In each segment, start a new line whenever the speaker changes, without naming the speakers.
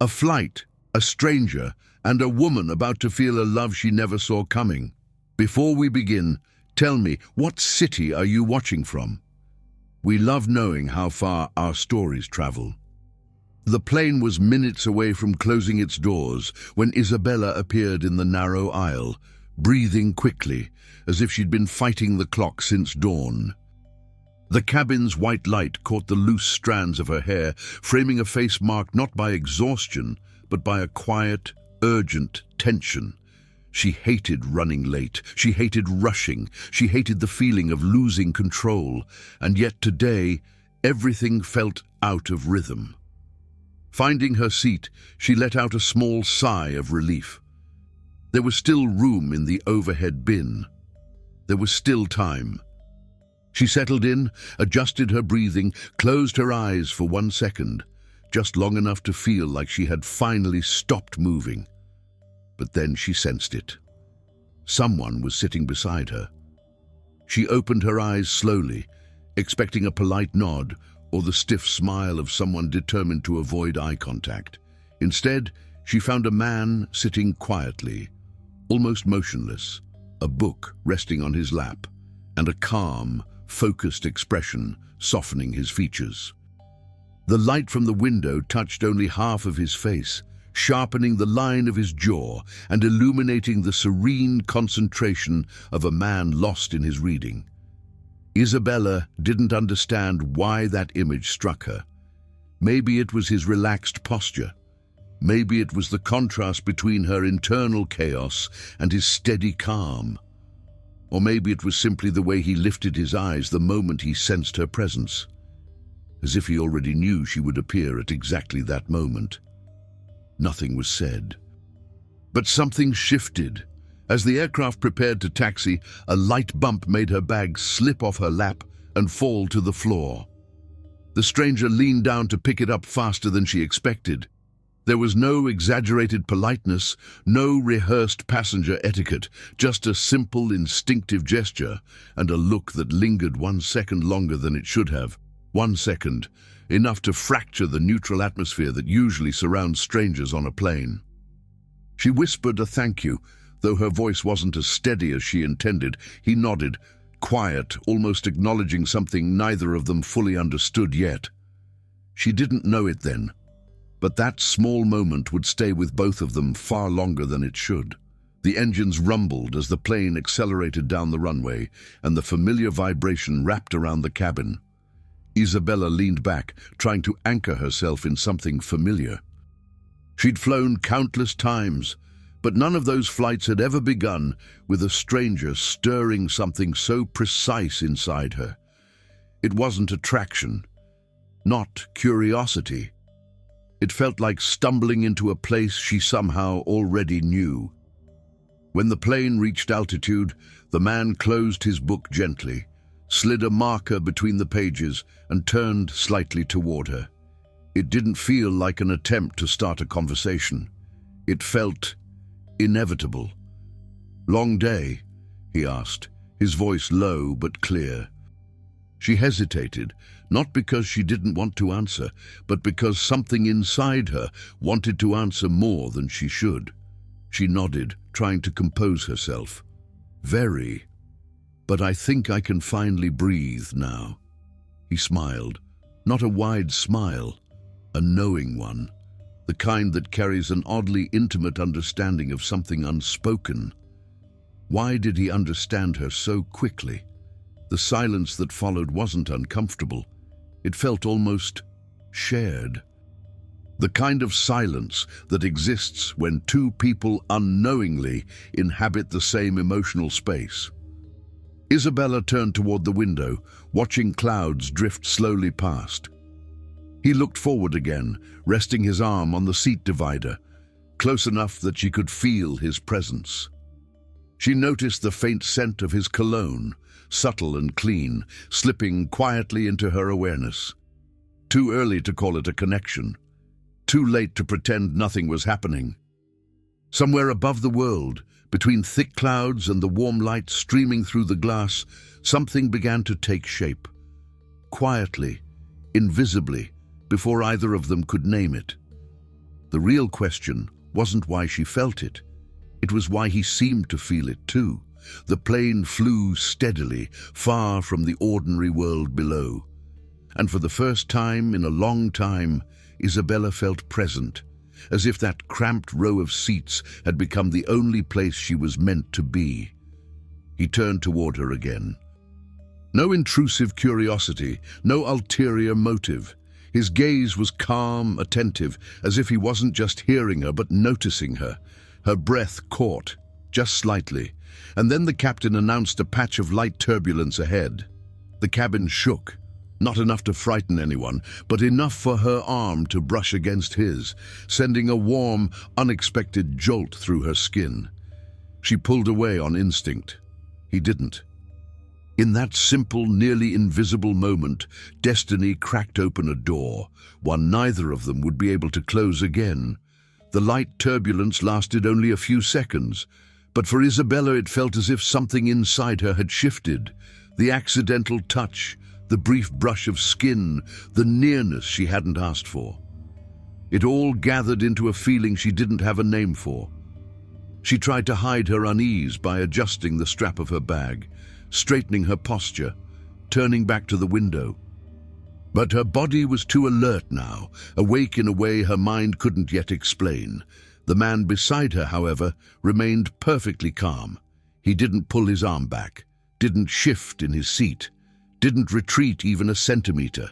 A flight, a stranger, and a woman about to feel a love she never saw coming. Before we begin, tell me, what city are you watching from? We love knowing how far our stories travel. The plane was minutes away from closing its doors when Isabela appeared in the narrow aisle, breathing quickly, as if she'd been fighting the clock since dawn. The cabin's white light caught the loose strands of her hair, framing a face marked not by exhaustion, but by a quiet, urgent tension. She hated running late, she hated rushing, she hated the feeling of losing control, and yet today, everything felt out of rhythm. Finding her seat, she let out a small sigh of relief. There was still room in the overhead bin. There was still time. She settled in, adjusted her breathing, closed her eyes for 1 second, just long enough to feel like she had finally stopped moving. But then she sensed it. Someone was sitting beside her. She opened her eyes slowly, expecting a polite nod or the stiff smile of someone determined to avoid eye contact. Instead, she found a man sitting quietly, almost motionless, a book resting on his lap, and a calm, focused expression softening his features. The light from the window touched only half of his face, sharpening the line of his jaw and illuminating the serene concentration of a man lost in his reading. Isabela didn't understand why that image struck her. Maybe it was his relaxed posture. Maybe it was the contrast between her internal chaos and his steady calm. Or maybe it was simply the way he lifted his eyes the moment he sensed her presence, as if he already knew she would appear at exactly that moment. Nothing was said. But something shifted. As the aircraft prepared to taxi, a light bump made her bag slip off her lap and fall to the floor. The stranger leaned down to pick it up faster than she expected. There was no exaggerated politeness, no rehearsed passenger etiquette, just a simple, instinctive gesture and a look that lingered 1 second longer than it should have. 1 second, enough to fracture the neutral atmosphere that usually surrounds strangers on a plane. She whispered a thank you, though her voice wasn't as steady as she intended. He nodded, quiet, almost acknowledging something neither of them fully understood yet. She didn't know it then, but that small moment would stay with both of them far longer than it should. The engines rumbled as the plane accelerated down the runway, and the familiar vibration wrapped around the cabin. Isabela leaned back, trying to anchor herself in something familiar. She'd flown countless times, but none of those flights had ever begun with a stranger stirring something so precise inside her. It wasn't attraction, not curiosity. It felt like stumbling into a place she somehow already knew. When the plane reached altitude, the man closed his book gently, slid a marker between the pages, and turned slightly toward her. It didn't feel like an attempt to start a conversation. It felt inevitable. "Long day?" he asked, his voice low but clear. She hesitated, not because she didn't want to answer, but because something inside her wanted to answer more than she should. She nodded, trying to compose herself. "Very. But I think I can finally breathe now." He smiled, not a wide smile, a knowing one, the kind that carries an oddly intimate understanding of something unspoken. Why did he understand her so quickly? The silence that followed wasn't uncomfortable. It felt almost shared. The kind of silence that exists when two people unknowingly inhabit the same emotional space. Isabela turned toward the window, watching clouds drift slowly past. He looked forward again, resting his arm on the seat divider, close enough that she could feel his presence. She noticed the faint scent of his cologne, subtle and clean, slipping quietly into her awareness. Too early to call it a connection. Too late to pretend nothing was happening. Somewhere above the world, between thick clouds and the warm light streaming through the glass, something began to take shape. Quietly, invisibly, before either of them could name it. The real question wasn't why she felt it. It was why he seemed to feel it too. The plane flew steadily, far from the ordinary world below. And for the first time in a long time, Isabela felt present, as if that cramped row of seats had become the only place she was meant to be. He turned toward her again. No intrusive curiosity, no ulterior motive. His gaze was calm, attentive, as if he wasn't just hearing her but noticing her. Her breath caught, just slightly, and then the captain announced a patch of light turbulence ahead. The cabin shook, not enough to frighten anyone, but enough for her arm to brush against his, sending a warm, unexpected jolt through her skin. She pulled away on instinct. He didn't. In that simple, nearly invisible moment, destiny cracked open a door, one neither of them would be able to close again. The light turbulence lasted only a few seconds, but for Isabela it felt as if something inside her had shifted. The accidental touch, the brief brush of skin, the nearness she hadn't asked for. It all gathered into a feeling she didn't have a name for. She tried to hide her unease by adjusting the strap of her bag, straightening her posture, turning back to the window. But her body was too alert now, awake in a way her mind couldn't yet explain. The man beside her, however, remained perfectly calm. He didn't pull his arm back, didn't shift in his seat, didn't retreat even a centimeter.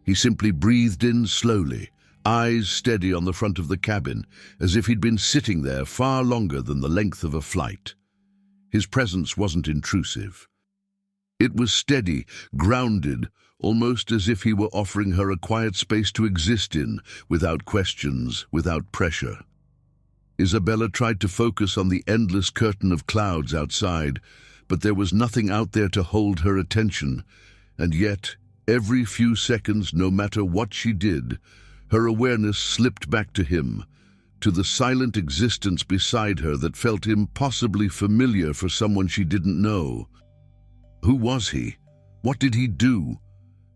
He simply breathed in slowly, eyes steady on the front of the cabin, as if he'd been sitting there far longer than the length of a flight. His presence wasn't intrusive. It was steady, grounded, almost as if he were offering her a quiet space to exist in, without questions, without pressure. Isabela tried to focus on the endless curtain of clouds outside, but there was nothing out there to hold her attention. And yet, every few seconds, no matter what she did, her awareness slipped back to him, to the silent existence beside her that felt impossibly familiar for someone she didn't know. Who was he? What did he do?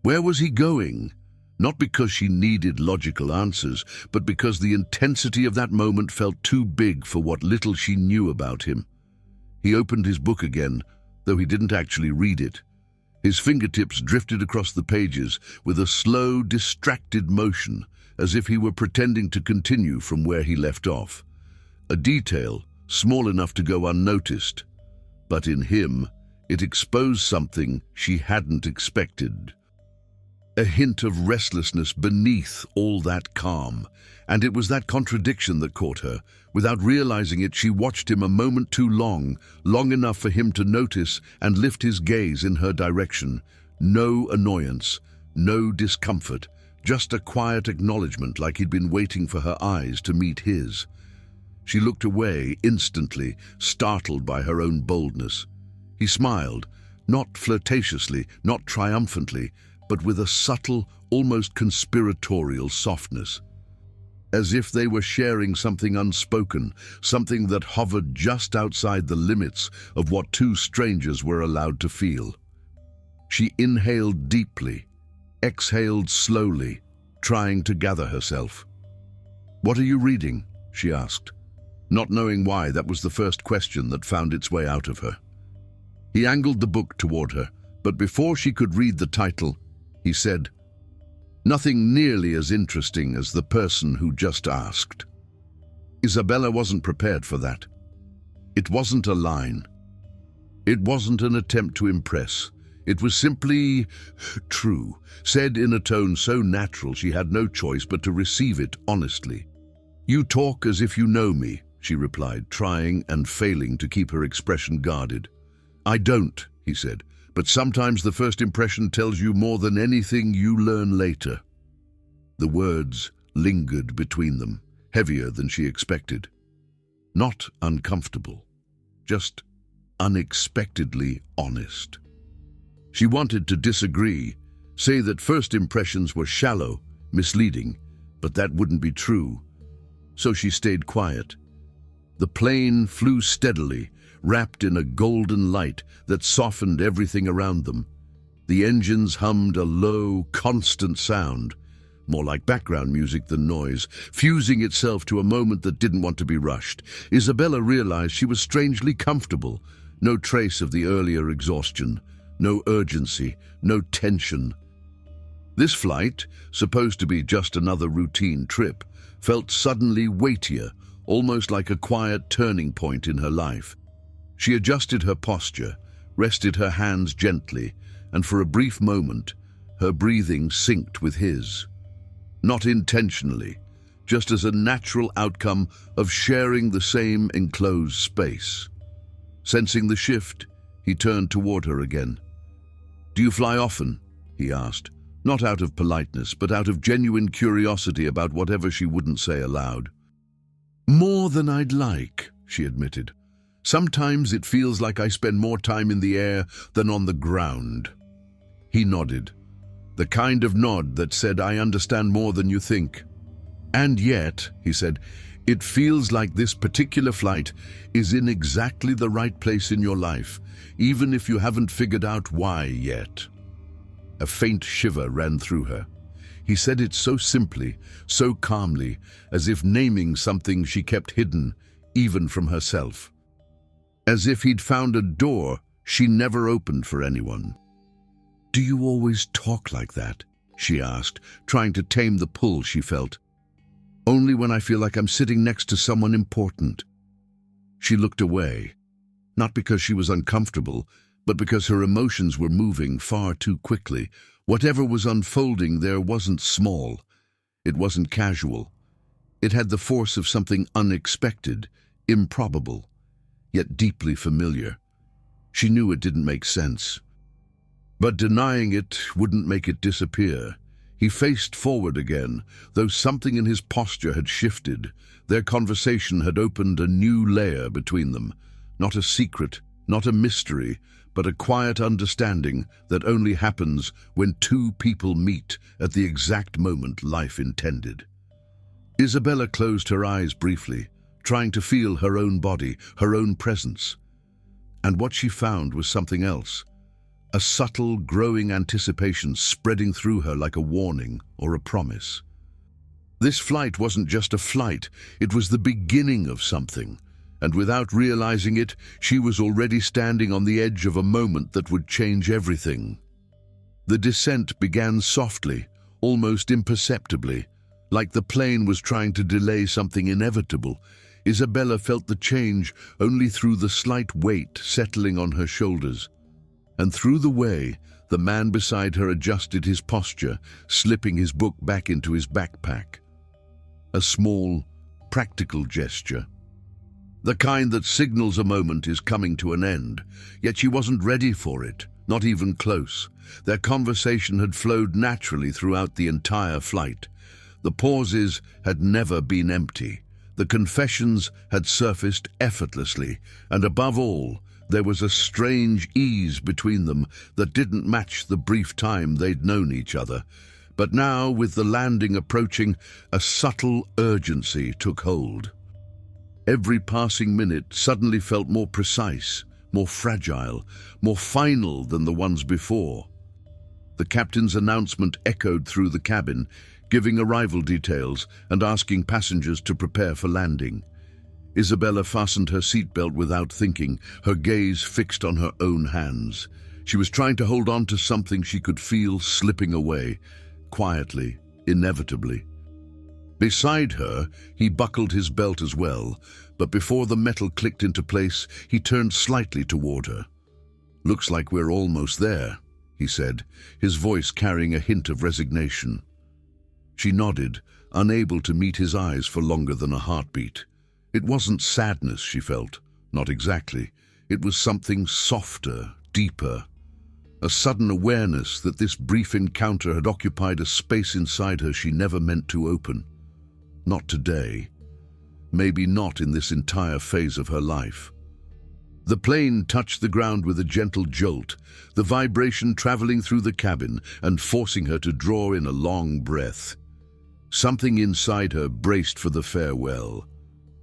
Where was he going? Not because she needed logical answers, but because the intensity of that moment felt too big for what little she knew about him. He opened his book again, though he didn't actually read it. His fingertips drifted across the pages with a slow, distracted motion, as if he were pretending to continue from where he left off. A detail, small enough to go unnoticed. But in him, it exposed something she hadn't expected. A hint of restlessness beneath all that calm, and it was that contradiction that caught her. Without realizing it, she watched him a moment too long, long enough for him to notice and lift his gaze in her direction. No annoyance, no discomfort, just a quiet acknowledgement, like he'd been waiting for her eyes to meet his. She looked away instantly, startled by her own boldness. He smiled, not flirtatiously, not triumphantly, but with a subtle, almost conspiratorial softness. As if they were sharing something unspoken, something that hovered just outside the limits of what two strangers were allowed to feel. She inhaled deeply, exhaled slowly, trying to gather herself. "What are you reading?" she asked, not knowing why that was the first question that found its way out of her. He angled the book toward her, but before she could read the title, he said, "Nothing nearly as interesting as the person who just asked." Isabela wasn't prepared for that. It wasn't a line. It wasn't an attempt to impress. It was simply true, said in a tone so natural she had no choice but to receive it honestly. "You talk as if you know me," she replied, trying and failing to keep her expression guarded. "I don't," he said, "but sometimes the first impression tells you more than anything you learn later." The words lingered between them, heavier than she expected. Not uncomfortable, just unexpectedly honest. She wanted to disagree, say that first impressions were shallow, misleading, but that wouldn't be true. So she stayed quiet. The plane flew steadily, wrapped in a golden light that softened everything around them. The engines hummed a low, constant sound, more like background music than noise, fusing itself to a moment that didn't want to be rushed. Isabela realized she was strangely comfortable. No trace of the earlier exhaustion, no urgency, no tension. This flight, supposed to be just another routine trip, felt suddenly weightier, almost like a quiet turning point in her life. She adjusted her posture, rested her hands gently, and for a brief moment, her breathing synced with his. Not intentionally, just as a natural outcome of sharing the same enclosed space. Sensing the shift, he turned toward her again. "Do you fly often?" he asked, not out of politeness, but out of genuine curiosity about whatever she wouldn't say aloud. "More than I'd like," she admitted. "Sometimes it feels like I spend more time in the air than on the ground." He nodded, the kind of nod that said, "I understand more than you think." "And yet," he said, "it feels like this particular flight is in exactly the right place in your life, even if you haven't figured out why yet." A faint shiver ran through her. He said it so simply, so calmly, as if naming something she kept hidden, even from herself. As if he'd found a door she never opened for anyone. "Do you always talk like that?" she asked, trying to tame the pull she felt. "Only when I feel like I'm sitting next to someone important." She looked away, not because she was uncomfortable, but because her emotions were moving far too quickly. Whatever was unfolding there wasn't small. It wasn't casual. It had the force of something unexpected, improbable, yet deeply familiar. She knew it didn't make sense. But denying it wouldn't make it disappear. He faced forward again, though something in his posture had shifted. Their conversation had opened a new layer between them. Not a secret, not a mystery, but a quiet understanding that only happens when two people meet at the exact moment life intended. Isabela closed her eyes briefly, trying to feel her own body, her own presence. And what she found was something else. A subtle, growing anticipation spreading through her like a warning or a promise. This flight wasn't just a flight, it was the beginning of something. And without realizing it, she was already standing on the edge of a moment that would change everything. The descent began softly, almost imperceptibly, like the plane was trying to delay something inevitable. Isabela felt the change only through the slight weight settling on her shoulders. And through the way, the man beside her adjusted his posture, slipping his book back into his backpack. A small, practical gesture. The kind that signals a moment is coming to an end, yet she wasn't ready for it, not even close. Their conversation had flowed naturally throughout the entire flight. The pauses had never been empty. The confessions had surfaced effortlessly, and above all, there was a strange ease between them that didn't match the brief time they'd known each other. But now, with the landing approaching, a subtle urgency took hold. Every passing minute suddenly felt more precise, more fragile, more final than the ones before. The captain's announcement echoed through the cabin, giving arrival details and asking passengers to prepare for landing. Isabela fastened her seatbelt without thinking, her gaze fixed on her own hands. She was trying to hold on to something she could feel slipping away, quietly, inevitably. Beside her, he buckled his belt as well, but before the metal clicked into place, he turned slightly toward her. "Looks like we're almost there," he said, his voice carrying a hint of resignation. She nodded, unable to meet his eyes for longer than a heartbeat. It wasn't sadness she felt, not exactly. It was something softer, deeper. A sudden awareness that this brief encounter had occupied a space inside her she never meant to open. Not today. Maybe not in this entire phase of her life. The plane touched the ground with a gentle jolt, the vibration traveling through the cabin and forcing her to draw in a long breath. Something inside her braced for the farewell.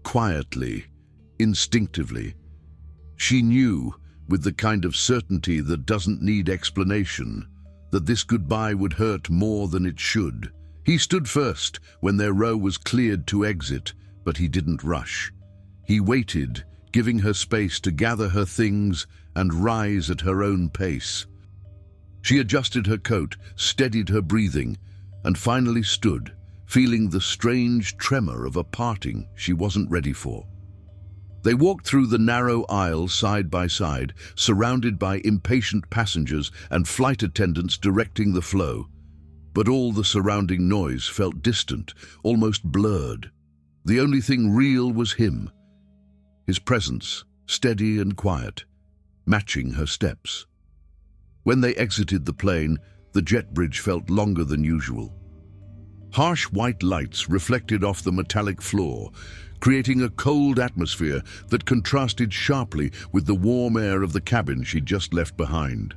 Quietly, instinctively. She knew, with the kind of certainty that doesn't need explanation, that this goodbye would hurt more than it should. He stood first when their row was cleared to exit, but he didn't rush. He waited, giving her space to gather her things and rise at her own pace. She adjusted her coat, steadied her breathing, and finally stood, feeling the strange tremor of a parting she wasn't ready for. They walked through the narrow aisle side by side, surrounded by impatient passengers and flight attendants directing the flow. But all the surrounding noise felt distant, almost blurred. The only thing real was him, his presence, steady and quiet, matching her steps. When they exited the plane, the jet bridge felt longer than usual. Harsh white lights reflected off the metallic floor, creating a cold atmosphere that contrasted sharply with the warm air of the cabin she'd just left behind.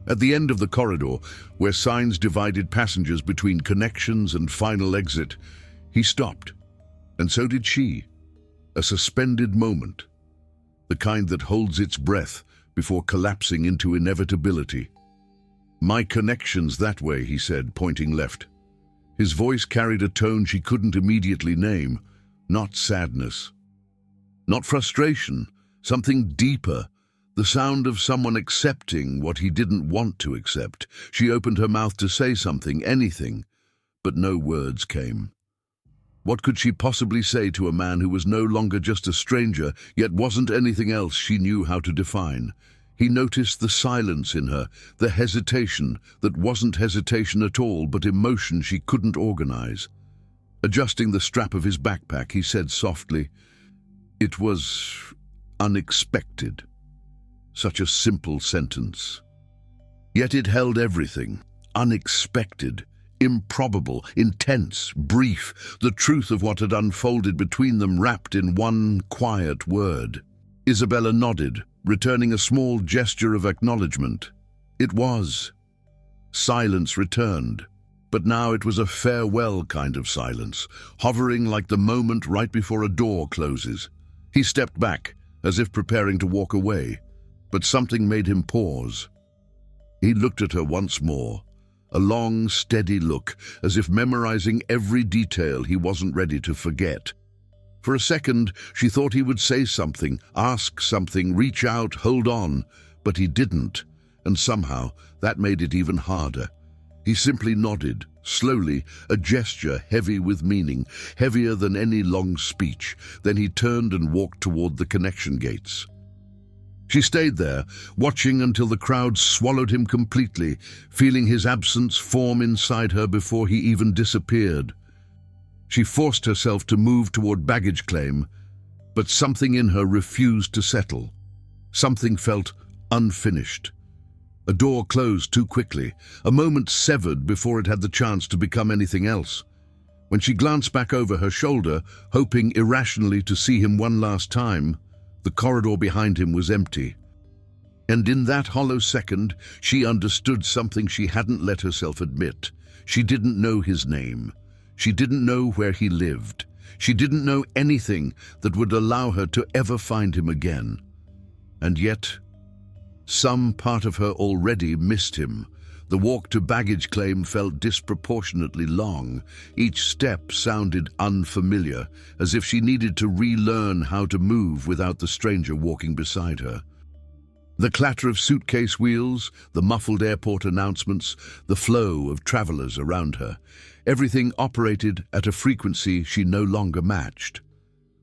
At the end of the corridor, where signs divided passengers between connections and final exit, he stopped, and so did she. A suspended moment, the kind that holds its breath before collapsing into inevitability. "My connection's that way," he said, pointing left. His voice carried a tone she couldn't immediately name. Not sadness, not frustration, something deeper, the sound of someone accepting what he didn't want to accept. She opened her mouth to say something, anything, but no words came. What could she possibly say to a man who was no longer just a stranger, yet wasn't anything else she knew how to define? He noticed the silence in her, the hesitation that wasn't hesitation at all, but emotion she couldn't organize. Adjusting the strap of his backpack, he said softly, "It was unexpected." Such a simple sentence. Yet it held everything. Unexpected, improbable, intense, brief, the truth of what had unfolded between them wrapped in one quiet word. Isabela nodded, returning a small gesture of acknowledgement. It was. Silence returned. But now it was a farewell kind of silence, hovering like the moment right before a door closes. He stepped back, as if preparing to walk away, but something made him pause. He looked at her once more, a long, steady look, as if memorizing every detail he wasn't ready to forget. For a second, she thought he would say something, ask something, reach out, hold on, but he didn't, and somehow that made it even harder. He simply nodded, slowly, a gesture heavy with meaning, heavier than any long speech. Then he turned and walked toward the connection gates. She stayed there, watching until the crowd swallowed him completely, feeling his absence form inside her before he even disappeared. She forced herself to move toward baggage claim, but something in her refused to settle. Something felt unfinished. A door closed too quickly, a moment severed before it had the chance to become anything else. When she glanced back over her shoulder, hoping irrationally to see him one last time, the corridor behind him was empty. And in that hollow second, she understood something she hadn't let herself admit. She didn't know his name. She didn't know where he lived. She didn't know anything that would allow her to ever find him again. And yet, some part of her already missed him. The walk to baggage claim felt disproportionately long. Each step sounded unfamiliar, as if she needed to relearn how to move without the stranger walking beside her. The clatter of suitcase wheels, the muffled airport announcements, the flow of travelers around her, everything operated at a frequency she no longer matched.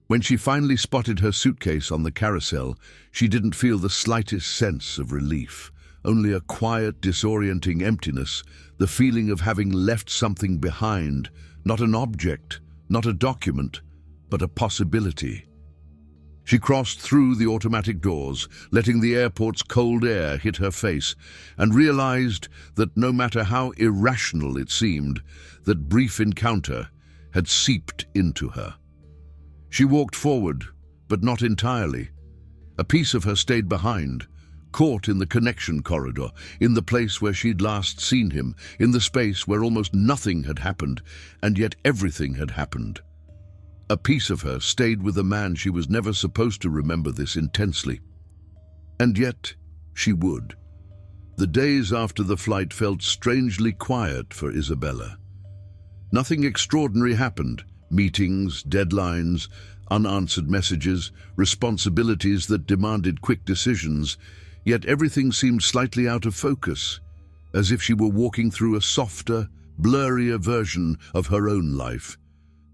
When she finally spotted her suitcase on the carousel, she didn't feel the slightest sense of relief, only a quiet, disorienting emptiness, the feeling of having left something behind, not an object, not a document, but a possibility. She crossed through the automatic doors, letting the airport's cold air hit her face, and realized that no matter how irrational it seemed, that brief encounter had seeped into her. She walked forward, but not entirely. A piece of her stayed behind, caught in the connection corridor, in the place where she'd last seen him, in the space where almost nothing had happened, and yet everything had happened. A piece of her stayed with a man she was never supposed to remember this intensely. And yet, she would. The days after the flight felt strangely quiet for Isabela. Nothing extraordinary happened. Meetings, deadlines, unanswered messages, responsibilities that demanded quick decisions, yet everything seemed slightly out of focus, as if she were walking through a softer, blurrier version of her own life.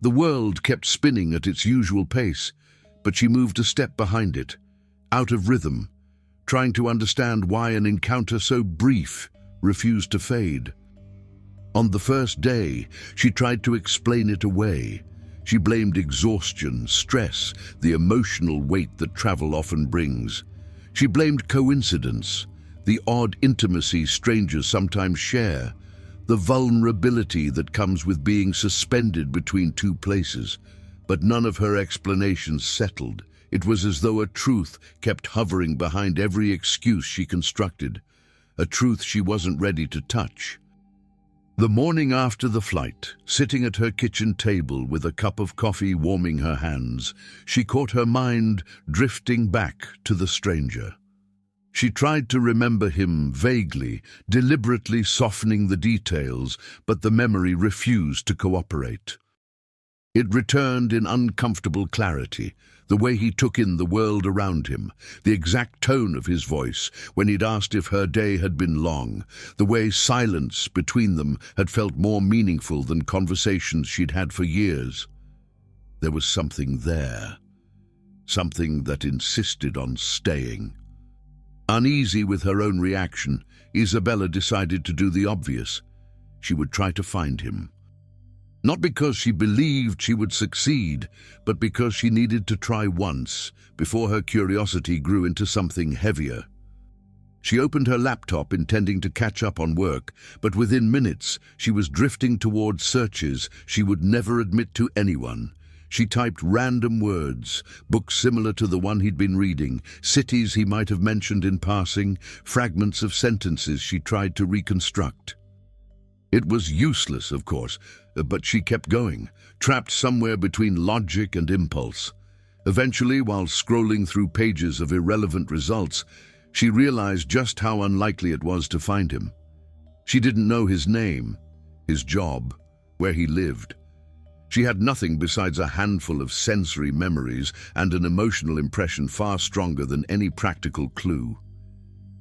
The world kept spinning at its usual pace, but she moved a step behind it, out of rhythm, trying to understand why an encounter so brief refused to fade. On the first day, she tried to explain it away. She blamed exhaustion, stress, the emotional weight that travel often brings. She blamed coincidence, the odd intimacy strangers sometimes share, the vulnerability that comes with being suspended between two places. But none of her explanations settled. It was as though a truth kept hovering behind every excuse she constructed, a truth she wasn't ready to touch. The morning after the flight, sitting at her kitchen table with a cup of coffee warming her hands, she caught her mind drifting back to the stranger. She tried to remember him vaguely, deliberately softening the details, but the memory refused to cooperate. It returned in uncomfortable clarity, the way he took in the world around him, the exact tone of his voice when he'd asked if her day had been long, the way silence between them had felt more meaningful than conversations she'd had for years. There was something there, something that insisted on staying. Uneasy with her own reaction, Isabela decided to do the obvious. She would try to find him. Not because she believed she would succeed, but because she needed to try once, before her curiosity grew into something heavier. She opened her laptop intending to catch up on work, but within minutes she was drifting towards searches she would never admit to anyone. She typed random words, books similar to the one he'd been reading, cities he might have mentioned in passing, fragments of sentences she tried to reconstruct. It was useless, of course, but she kept going, trapped somewhere between logic and impulse. Eventually, while scrolling through pages of irrelevant results, she realized just how unlikely it was to find him. She didn't know his name, his job, where he lived. She had nothing besides a handful of sensory memories and an emotional impression far stronger than any practical clue.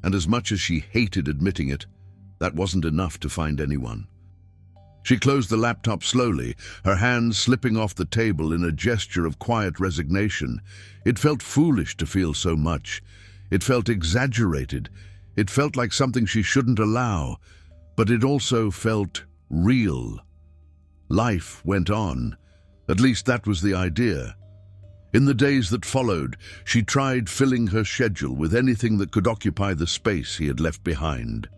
And as much as she hated admitting it, that wasn't enough to find anyone. She closed the laptop slowly, her hands slipping off the table in a gesture of quiet resignation. It felt foolish to feel so much. It felt exaggerated. It felt like something she shouldn't allow, but it also felt real. Life went on. At least that was the idea. In the days that followed, she tried filling her schedule with anything that could occupy the space he had left behind.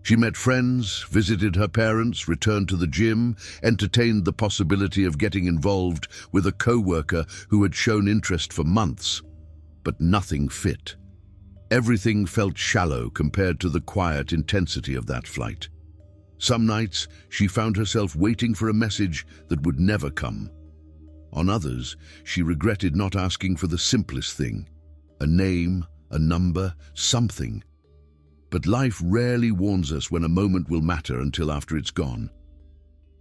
She met friends, visited her parents, returned to the gym, entertained the possibility of getting involved with a co-worker who had shown interest for months. But nothing fit. Everything felt shallow compared to the quiet intensity of that flight. Some nights, she found herself waiting for a message that would never come. On others, she regretted not asking for the simplest thing, a name, a number, something. But life rarely warns us when a moment will matter until after it's gone.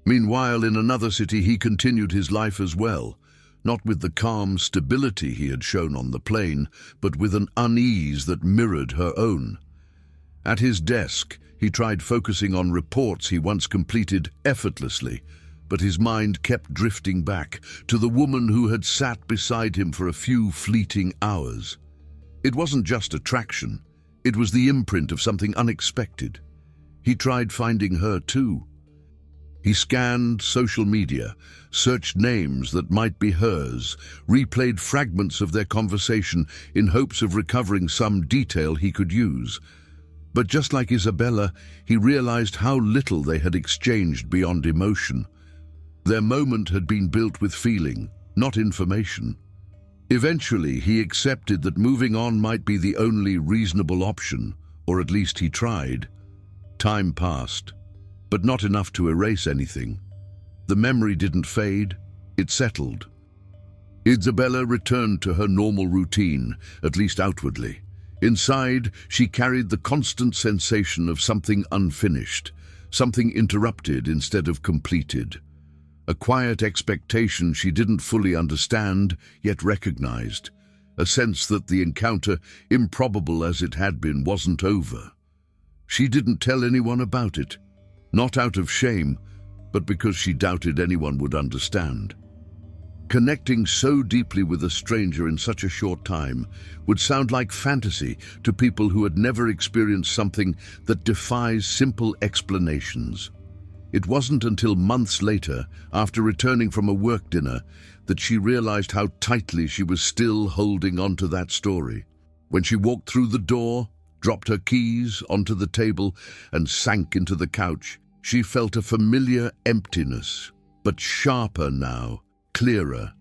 Meanwhile, in another city, he continued his life as well, not with the calm stability he had shown on the plane, but with an unease that mirrored her own. At his desk, he tried focusing on reports he once completed effortlessly, but his mind kept drifting back to the woman who had sat beside him for a few fleeting hours. It wasn't just attraction. It was the imprint of something unexpected. He tried finding her too. He scanned social media, searched names that might be hers, replayed fragments of their conversation in hopes of recovering some detail he could use. But just like Isabela, he realized how little they had exchanged beyond emotion. Their moment had been built with feeling, not information. Eventually, he accepted that moving on might be the only reasonable option, or at least he tried. Time passed, but not enough to erase anything. The memory didn't fade, it settled. Isabela returned to her normal routine, at least outwardly. Inside, she carried the constant sensation of something unfinished, something interrupted instead of completed. a quiet expectation she didn't fully understand, yet recognized, a sense that the encounter, improbable as it had been, wasn't over. She didn't tell anyone about it, not out of shame, but because she doubted anyone would understand. Connecting so deeply with a stranger in such a short time would sound like fantasy to people who had never experienced something that defies simple explanations. It wasn't until months later, after returning from a work dinner, that she realized how tightly she was still holding onto that story. When she walked through the door, dropped her keys onto the table, and sank into the couch, she felt a familiar emptiness, but sharper now, clearer.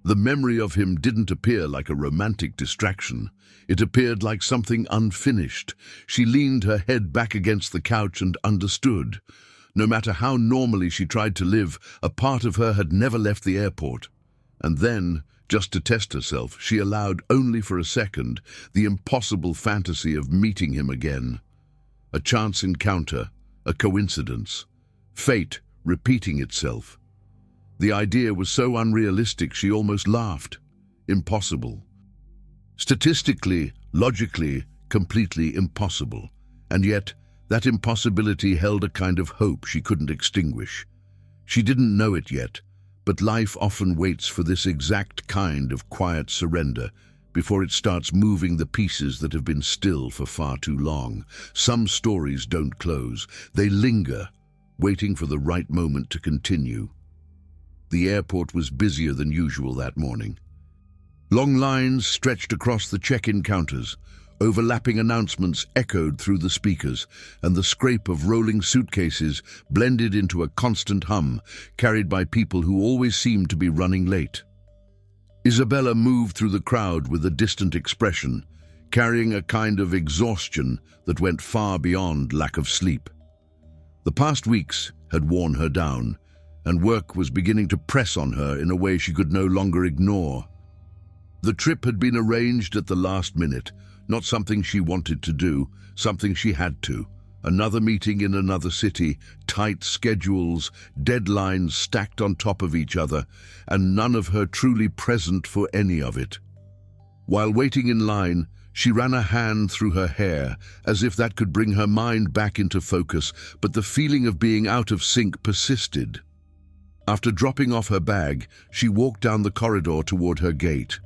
The memory of him didn't appear like a romantic distraction. It appeared like something unfinished. She leaned her head back against the couch and understood. No matter how normally she tried to live, a part of her had never left the airport. And then, just to test herself, she allowed, only for a second, the impossible fantasy of meeting him again. A chance encounter, a coincidence, fate repeating itself. The idea was so unrealistic she almost laughed. Impossible. Statistically, logically, completely impossible. And yet, that impossibility held a kind of hope she couldn't extinguish. She didn't know it yet, but life often waits for this exact kind of quiet surrender before it starts moving the pieces that have been still for far too long. Some stories don't close. They linger, waiting for the right moment to continue. The airport was busier than usual that morning. Long lines stretched across the check-in counters. Overlapping announcements echoed through the speakers, and the scrape of rolling suitcases blended into a constant hum, carried by people who always seemed to be running late. Isabela moved through the crowd with a distant expression, carrying a kind of exhaustion that went far beyond lack of sleep. The past weeks had worn her down, and work was beginning to press on her in a way she could no longer ignore. The trip had been arranged at the last minute, not something she wanted to do, something she had to. Another meeting in another city, tight schedules, deadlines stacked on top of each other, and none of her truly present for any of it. While waiting in line, she ran a hand through her hair, as if that could bring her mind back into focus, but the feeling of being out of sync persisted. After dropping off her bag, she walked down the corridor toward her gate.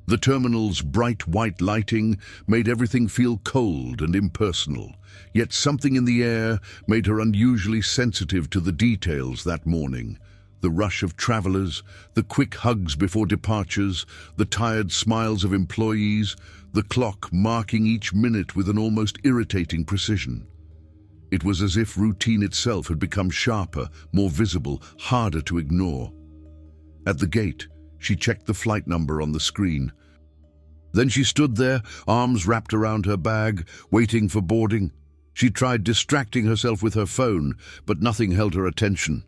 The terminal's bright white lighting made everything feel cold and impersonal, yet something in the air made her unusually sensitive to the details that morning. The rush of travelers, the quick hugs before departures, the tired smiles of employees, the clock marking each minute with an almost irritating precision. It was as if routine itself had become sharper, more visible, harder to ignore. At the gate, she checked the flight number on the screen. Then she stood there, arms wrapped around her bag, waiting for boarding. She tried distracting herself with her phone, but nothing held her attention.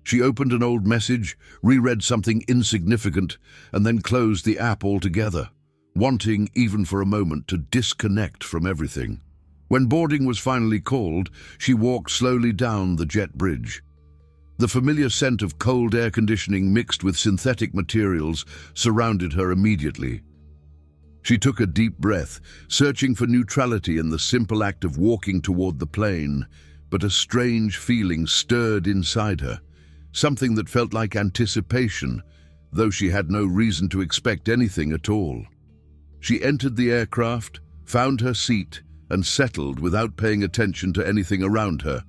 She opened an old message, reread something insignificant, and then closed the app altogether, wanting, even for a moment, to disconnect from everything. When boarding was finally called, she walked slowly down the jet bridge. The familiar scent of cold air conditioning mixed with synthetic materials surrounded her immediately. She took a deep breath, searching for neutrality in the simple act of walking toward the plane, but a strange feeling stirred inside her, something that felt like anticipation, though she had no reason to expect anything at all. She entered the aircraft, found her seat, and settled without paying attention to anything around her.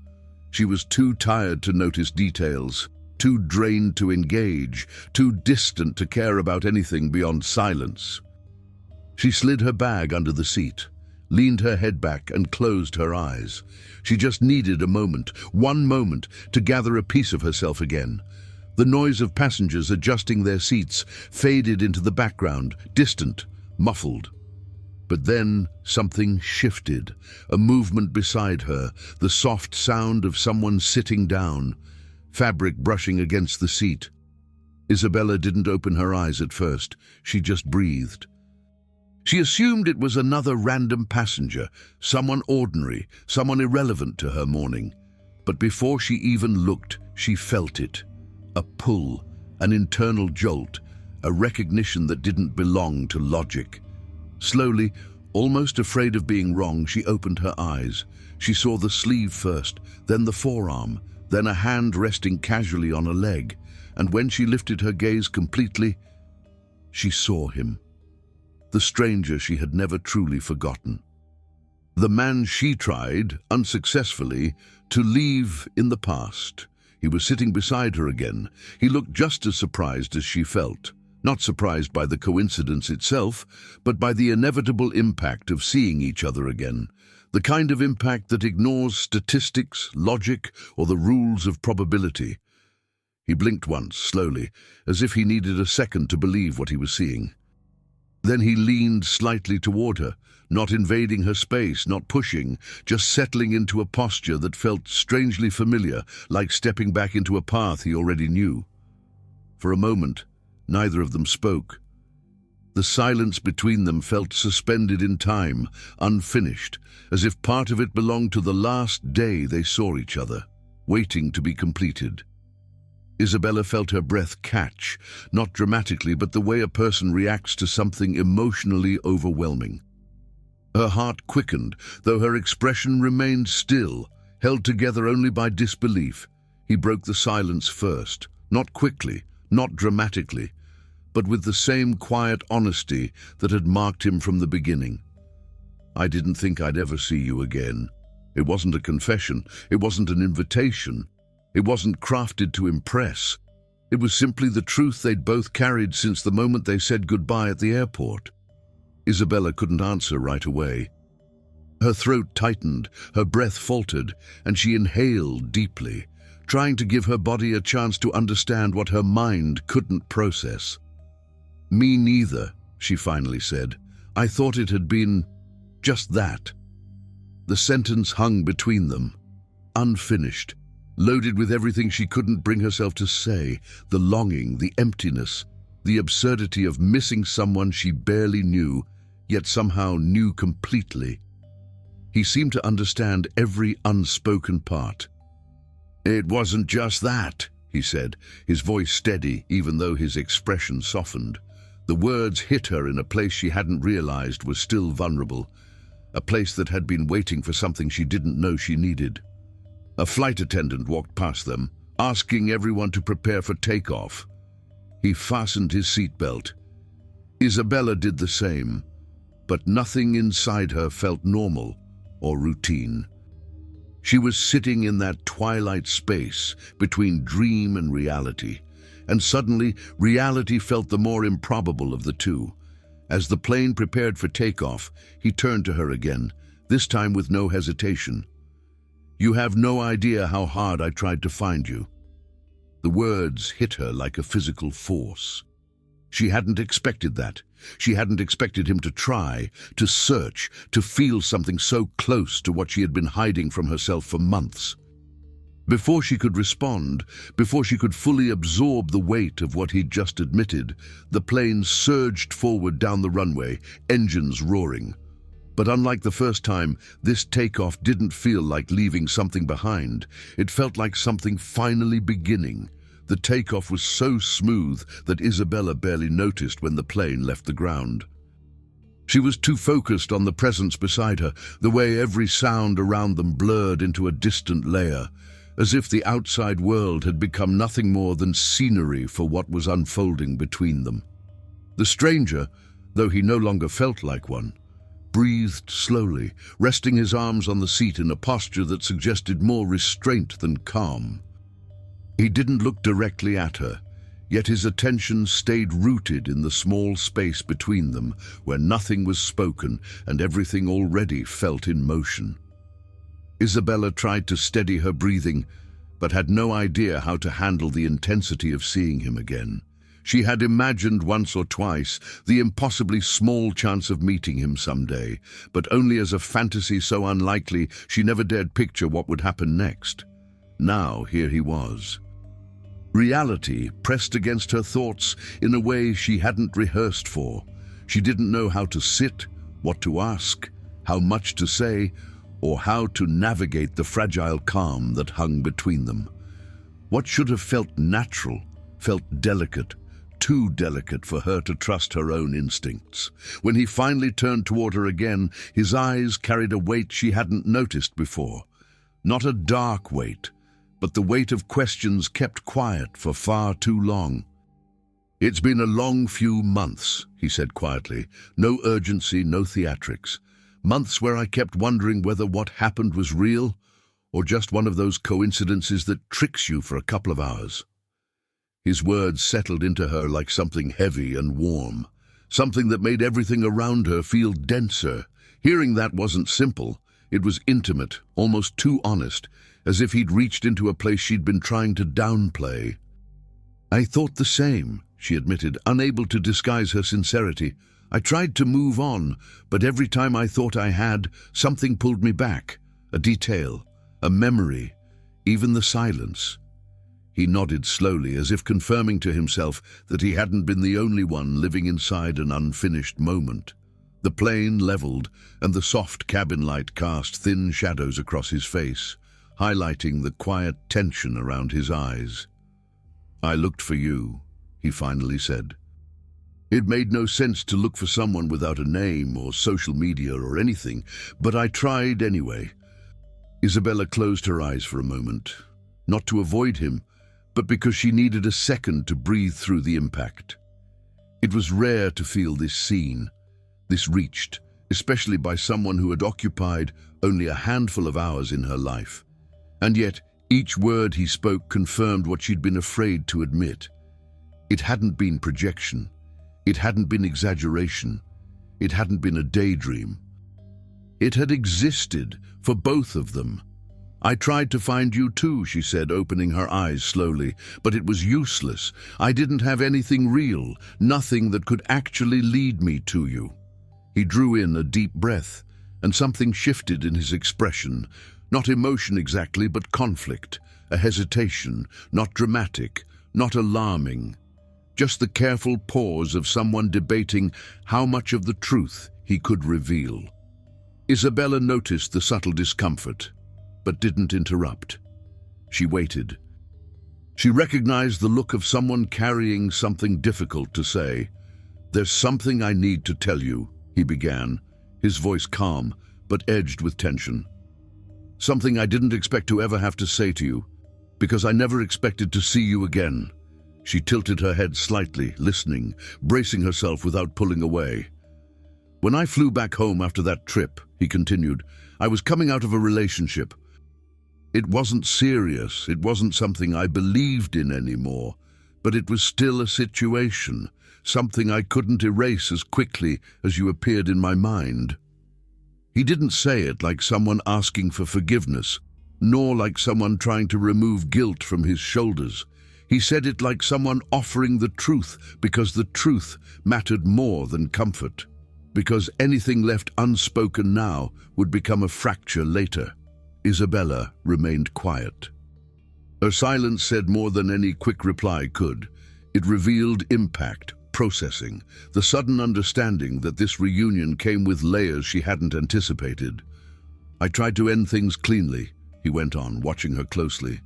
She was too tired to notice details, too drained to engage, too distant to care about anything beyond silence. She slid her bag under the seat, leaned her head back and closed her eyes. She just needed a moment, one moment, to gather a piece of herself again. The noise of passengers adjusting their seats faded into the background, distant, muffled. But then something shifted, a movement beside her, the soft sound of someone sitting down, fabric brushing against the seat. Isabela didn't open her eyes at first. She just breathed. She assumed it was another random passenger, someone ordinary, someone irrelevant to her morning. But before she even looked, she felt it. A pull, an internal jolt, a recognition that didn't belong to logic. Slowly, almost afraid of being wrong, she opened her eyes. She saw the sleeve first, then the forearm, then a hand resting casually on a leg, and when she lifted her gaze completely, she saw him. The stranger she had never truly forgotten. The man she tried, unsuccessfully, to leave in the past. He was sitting beside her again. He looked just as surprised as she felt. Not surprised by the coincidence itself, but by the inevitable impact of seeing each other again. The kind of impact that ignores statistics, logic, or the rules of probability. He blinked once, slowly, as if he needed a second to believe what he was seeing. Then he leaned slightly toward her, not invading her space, not pushing, just settling into a posture that felt strangely familiar, like stepping back into a path he already knew. For a moment, neither of them spoke. The silence between them felt suspended in time, unfinished, as if part of it belonged to the last day they saw each other, waiting to be completed. Isabela felt her breath catch, not dramatically, but the way a person reacts to something emotionally overwhelming. Her heart quickened, though her expression remained still, held together only by disbelief. He broke the silence first, not quickly, not dramatically, but with the same quiet honesty that had marked him from the beginning. "I didn't think I'd ever see you again." It wasn't a confession, it wasn't an invitation. It wasn't crafted to impress. It was simply the truth they'd both carried since the moment they said goodbye at the airport. Isabela couldn't answer right away. Her throat tightened, her breath faltered, and she inhaled deeply, trying to give her body a chance to understand what her mind couldn't process. "Me neither," she finally said. "I thought it had been just that." The sentence hung between them, unfinished, loaded with everything she couldn't bring herself to say, the longing, the emptiness, the absurdity of missing someone she barely knew, yet somehow knew completely. He seemed to understand every unspoken part. "It wasn't just that," he said, his voice steady even though his expression softened. The words hit her in a place she hadn't realized was still vulnerable, a place that had been waiting for something she didn't know she needed. A flight attendant walked past them, asking everyone to prepare for takeoff. He fastened his seatbelt. Isabela did the same, but nothing inside her felt normal or routine. She was sitting in that twilight space between dream and reality, and suddenly reality felt the more improbable of the two. As the plane prepared for takeoff, he turned to her again, this time with no hesitation. "You have no idea how hard I tried to find you." The words hit her like a physical force. She hadn't expected that. She hadn't expected him to try, to search, to feel something so close to what she had been hiding from herself for months. Before she could respond, before she could fully absorb the weight of what he'd just admitted, the plane surged forward down the runway, engines roaring. But unlike the first time, this takeoff didn't feel like leaving something behind. It felt like something finally beginning. The takeoff was so smooth that Isabela barely noticed when the plane left the ground. She was too focused on the presence beside her, the way every sound around them blurred into a distant layer, as if the outside world had become nothing more than scenery for what was unfolding between them. The stranger, though he no longer felt like one, breathed slowly, resting his arms on the seat in a posture that suggested more restraint than calm. He didn't look directly at her, yet his attention stayed rooted in the small space between them, where nothing was spoken and everything already felt in motion. Isabela tried to steady her breathing, but had no idea how to handle the intensity of seeing him again. She had imagined once or twice the impossibly small chance of meeting him someday, but only as a fantasy so unlikely she never dared picture what would happen next. Now here he was. Reality pressed against her thoughts in a way she hadn't rehearsed for. She didn't know how to sit, what to ask, how much to say, or how to navigate the fragile calm that hung between them. What should have felt natural felt delicate, too delicate for her to trust her own instincts. When he finally turned toward her again, his eyes carried a weight she hadn't noticed before. Not a dark weight, but the weight of questions kept quiet for far too long. "It's been a long few months," he said quietly. "No urgency, no theatrics. Months where I kept wondering whether what happened was real or just one of those coincidences that tricks you for a couple of hours." His words settled into her like something heavy and warm, something that made everything around her feel denser. Hearing that wasn't simple. It was intimate, almost too honest, as if he'd reached into a place she'd been trying to downplay. "I thought the same," she admitted, unable to disguise her sincerity. "I tried to move on, but every time I thought I had, something pulled me back. A detail, a memory, even the silence." He nodded slowly, as if confirming to himself that he hadn't been the only one living inside an unfinished moment. The plane leveled, and the soft cabin light cast thin shadows across his face, highlighting the quiet tension around his eyes. "I looked for you," he finally said. "It made no sense to look for someone without a name or social media or anything, but I tried anyway." Isabela closed her eyes for a moment, not to avoid him, but because she needed a second to breathe through the impact. It was rare to feel this seen, this reached, especially by someone who had occupied only a handful of hours in her life. And yet, each word he spoke confirmed what she'd been afraid to admit. It hadn't been projection. It hadn't been exaggeration. It hadn't been a daydream. It had existed for both of them. "I tried to find you too," she said, opening her eyes slowly, "but it was useless. I didn't have anything real, nothing that could actually lead me to you." He drew in a deep breath, and something shifted in his expression. Not emotion exactly, but conflict, a hesitation, not dramatic, not alarming. Just the careful pause of someone debating how much of the truth he could reveal. Isabela noticed the subtle discomfort, but didn't interrupt. She waited. She recognized the look of someone carrying something difficult to say. "There's something I need to tell you," he began, his voice calm, but edged with tension. "Something I didn't expect to ever have to say to you, because I never expected to see you again." She tilted her head slightly, listening, bracing herself without pulling away. "When I flew back home after that trip," he continued, "I was coming out of a relationship. It wasn't serious, it wasn't something I believed in anymore, but it was still a situation, something I couldn't erase as quickly as you appeared in my mind." He didn't say it like someone asking for forgiveness, nor like someone trying to remove guilt from his shoulders. He said it like someone offering the truth, because the truth mattered more than comfort. Because anything left unspoken now would become a fracture later. Isabela remained quiet. Her silence said more than any quick reply could. It revealed impact, processing, the sudden understanding that this reunion came with layers she hadn't anticipated. "I tried to end things cleanly," he went on, watching her closely.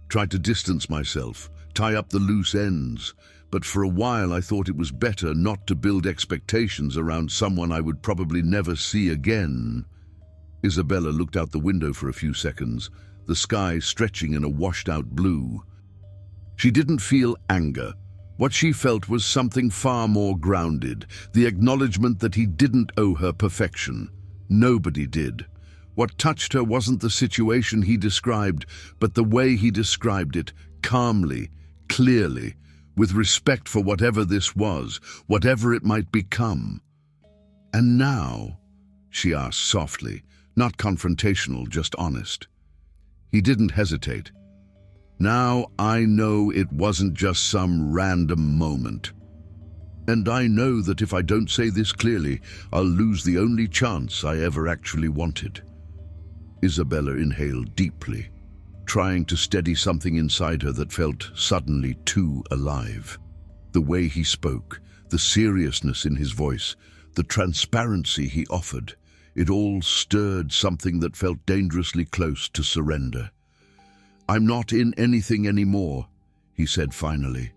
"Tried to distance myself, tie up the loose ends, but for a while I thought it was better not to build expectations around someone I would probably never see again." Isabela looked out the window for a few seconds, the sky stretching in a washed-out blue. She didn't feel anger. What she felt was something far more grounded, the acknowledgement that he didn't owe her perfection. Nobody did. What touched her wasn't the situation he described, but the way he described it, calmly, clearly, with respect for whatever this was, whatever it might become. "And now?" she asked softly, not confrontational, just honest. He didn't hesitate. "Now I know it wasn't just some random moment. And I know that if I don't say this clearly, I'll lose the only chance I ever actually wanted." Isabela inhaled deeply, trying to steady something inside her that felt suddenly too alive. The way he spoke, the seriousness in his voice, the transparency he offered, it all stirred something that felt dangerously close to surrender. "I'm not in anything anymore," he said finally.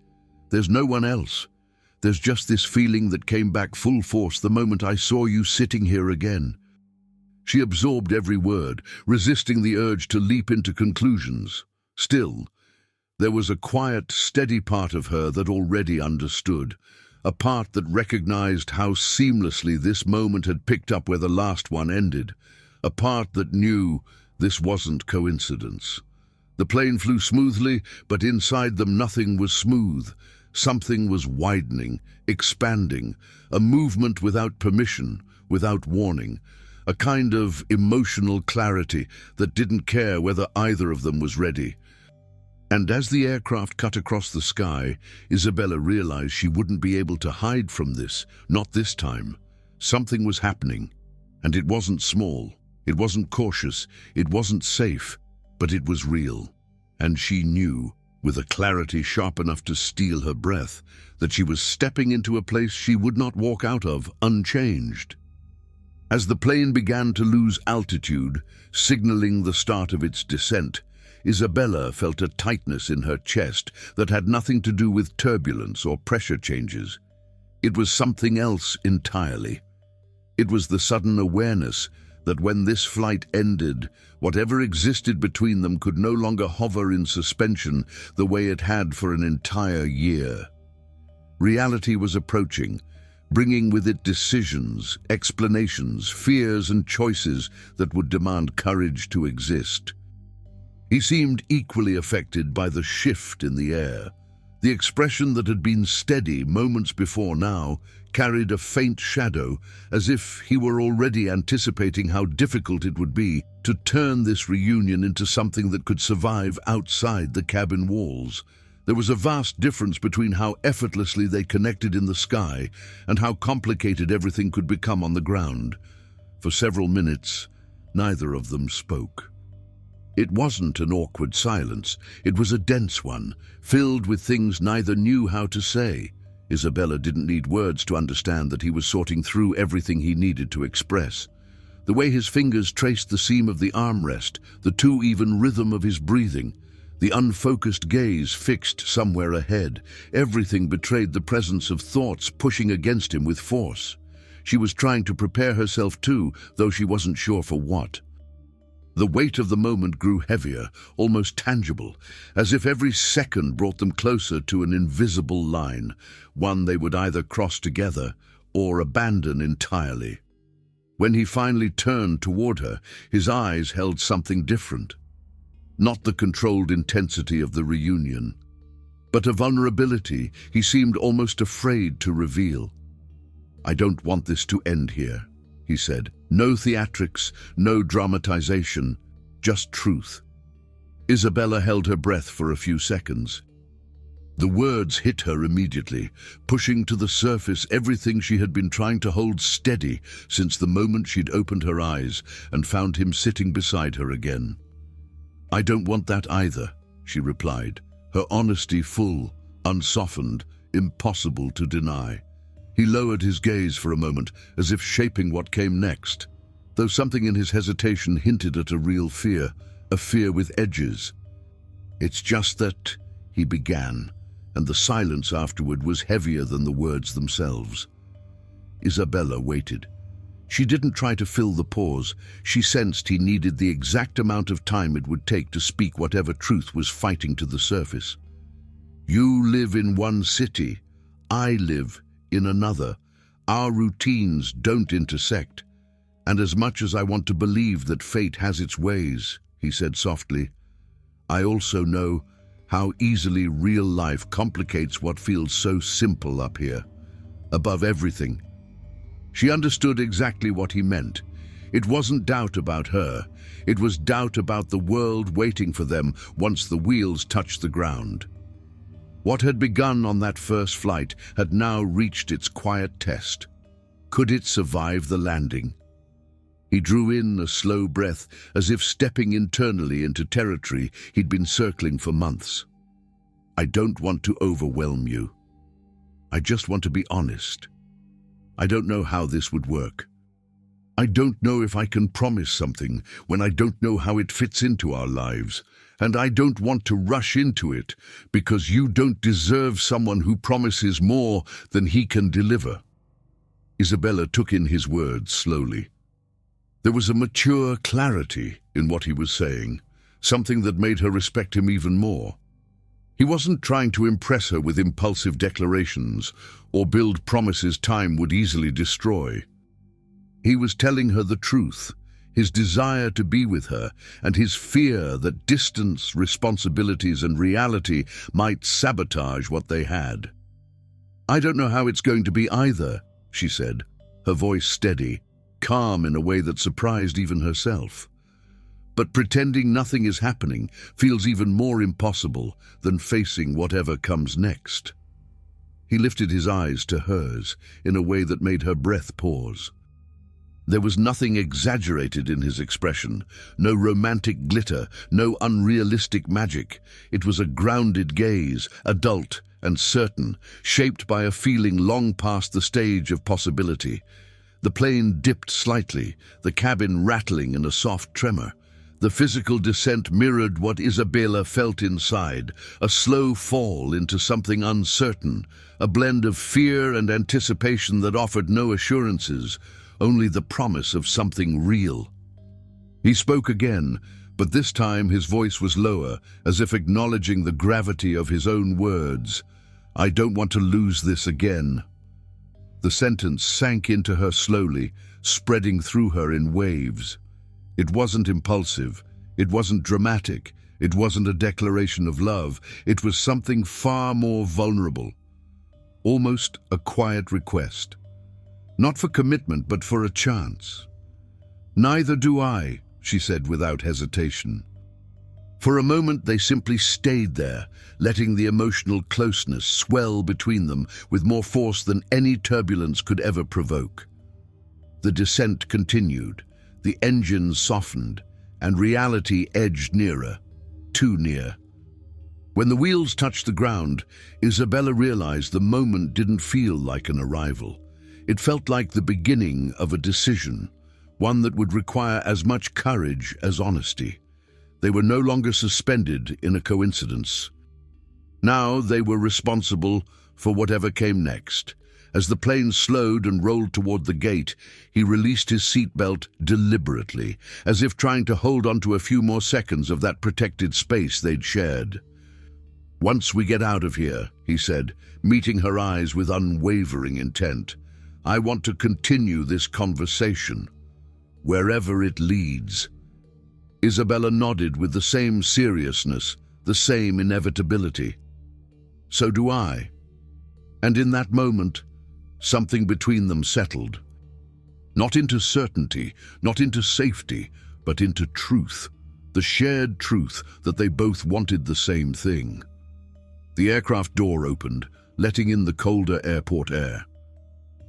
There's no one else. There's just this feeling that came back full force the moment I saw you sitting here again." She absorbed every word, resisting the urge to leap into conclusions. Still, there was a quiet, steady part of her that already understood, a part that recognized how seamlessly this moment had picked up where the last one ended, a part that knew this wasn't coincidence. The plane flew smoothly, but inside them nothing was smooth. Something was widening, expanding, a movement without permission, without warning, a kind of emotional clarity that didn't care whether either of them was ready. And as the aircraft cut across the sky, Isabela realized she wouldn't be able to hide from this, not this time. Something was happening, and it wasn't small, it wasn't cautious, it wasn't safe, but it was real. And she knew, with a clarity sharp enough to steal her breath, that she was stepping into a place she would not walk out of unchanged. As the plane began to lose altitude, signaling the start of its descent, Isabela felt a tightness in her chest that had nothing to do with turbulence or pressure changes. It was something else entirely. It was the sudden awareness that when this flight ended, whatever existed between them could no longer hover in suspension the way it had for an entire year. Reality was approaching, bringing with it decisions, explanations, fears and choices that would demand courage to exist. He seemed equally affected by the shift in the air. The expression that had been steady moments before now carried a faint shadow, as if he were already anticipating how difficult it would be to turn this reunion into something that could survive outside the cabin walls. There was a vast difference between how effortlessly they connected in the sky and how complicated everything could become on the ground. For several minutes, neither of them spoke. It wasn't an awkward silence, it was a dense one, filled with things neither knew how to say. Isabela didn't need words to understand that he was sorting through everything he needed to express. The way his fingers traced the seam of the armrest, the too-even rhythm of his breathing, the unfocused gaze fixed somewhere ahead, everything betrayed the presence of thoughts pushing against him with force. She was trying to prepare herself too, though she wasn't sure for what. The weight of the moment grew heavier, almost tangible, as if every second brought them closer to an invisible line, one they would either cross together or abandon entirely. When he finally turned toward her, his eyes held something different. Not the controlled intensity of the reunion, but a vulnerability he seemed almost afraid to reveal. "I don't want this to end here," he said. "No theatrics, no dramatization, just truth." Isabela held her breath for a few seconds. The words hit her immediately, pushing to the surface everything she had been trying to hold steady since the moment she'd opened her eyes and found him sitting beside her again. "I don't want that either," she replied, her honesty full, unsoftened, impossible to deny. He lowered his gaze for a moment, as if shaping what came next, though something in his hesitation hinted at a real fear, a fear with edges. "It's just that," he began, and the silence afterward was heavier than the words themselves. Isabela waited. She didn't try to fill the pause. She sensed he needed the exact amount of time it would take to speak whatever truth was fighting to the surface. "You live in one city. I live in another. Our routines don't intersect. And as much as I want to believe that fate has its ways," he said softly, "I also know how easily real life complicates what feels so simple up here. Above everything." She understood exactly what he meant. It wasn't doubt about her. It was doubt about the world waiting for them once the wheels touched the ground. What had begun on that first flight had now reached its quiet test. Could it survive the landing? He drew in a slow breath, as if stepping internally into territory he'd been circling for months. "I don't want to overwhelm you. I just want to be honest. I don't know how this would work. I don't know if I can promise something when I don't know how it fits into our lives. and I don't want to rush into it because you don't deserve someone who promises more than he can deliver." Isabela took in his words slowly. There was a mature clarity in what he was saying, something that made her respect him even more. He wasn't trying to impress her with impulsive declarations or build promises time would easily destroy. He was telling her the truth, his desire to be with her, and his fear that distance, responsibilities, and reality might sabotage what they had. "I don't know how it's going to be either," she said, her voice steady, calm in a way that surprised even herself. "But pretending nothing is happening feels even more impossible than facing whatever comes next." He lifted his eyes to hers in a way that made her breath pause. There was nothing exaggerated in his expression, no romantic glitter, no unrealistic magic. It was a grounded gaze, adult and certain, shaped by a feeling long past the stage of possibility. The plane dipped slightly, the cabin rattling in a soft tremor. The physical descent mirrored what Isabela felt inside, a slow fall into something uncertain, a blend of fear and anticipation that offered no assurances, only the promise of something real. He spoke again, but this time his voice was lower, as if acknowledging the gravity of his own words. "I don't want to lose this again." The sentence sank into her slowly, spreading through her in waves. It wasn't impulsive, it wasn't dramatic, it wasn't a declaration of love, it was something far more vulnerable. Almost a quiet request. Not for commitment, but for a chance. "Neither do I," she said without hesitation. For a moment they simply stayed there, letting the emotional closeness swell between them with more force than any turbulence could ever provoke. The descent continued, the engines softened, and reality edged nearer, too near. When the wheels touched the ground, Isabela realized the moment didn't feel like an arrival. It felt like the beginning of a decision, one that would require as much courage as honesty. They were no longer suspended in a coincidence. Now they were responsible for whatever came next. As the plane slowed and rolled toward the gate, he released his seatbelt deliberately, as if trying to hold on to a few more seconds of that protected space they'd shared. "Once we get out of here," he said, meeting her eyes with unwavering intent, "I want to continue this conversation, wherever it leads." Isabela nodded with the same seriousness, the same inevitability. "So do I." And in that moment, something between them settled. Not into certainty, not into safety, but into truth, the shared truth that they both wanted the same thing. The aircraft door opened, letting in the colder airport air.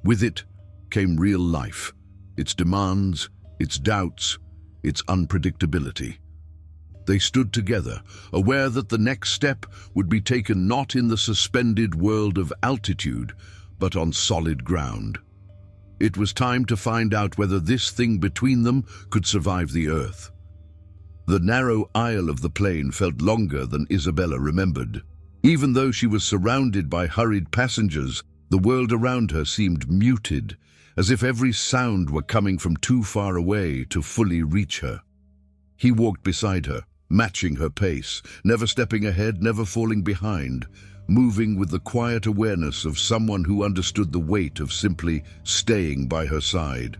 With it came real life, its demands, its doubts, its unpredictability. They stood together, aware that the next step would be taken not in the suspended world of altitude, but on solid ground. It was time to find out whether this thing between them could survive the Earth. The narrow aisle of the plane felt longer than Isabela remembered. Even though she was surrounded by hurried passengers, the world around her seemed muted, as if every sound were coming from too far away to fully reach her. He walked beside her, matching her pace, never stepping ahead, never falling behind, moving with the quiet awareness of someone who understood the weight of simply staying by her side.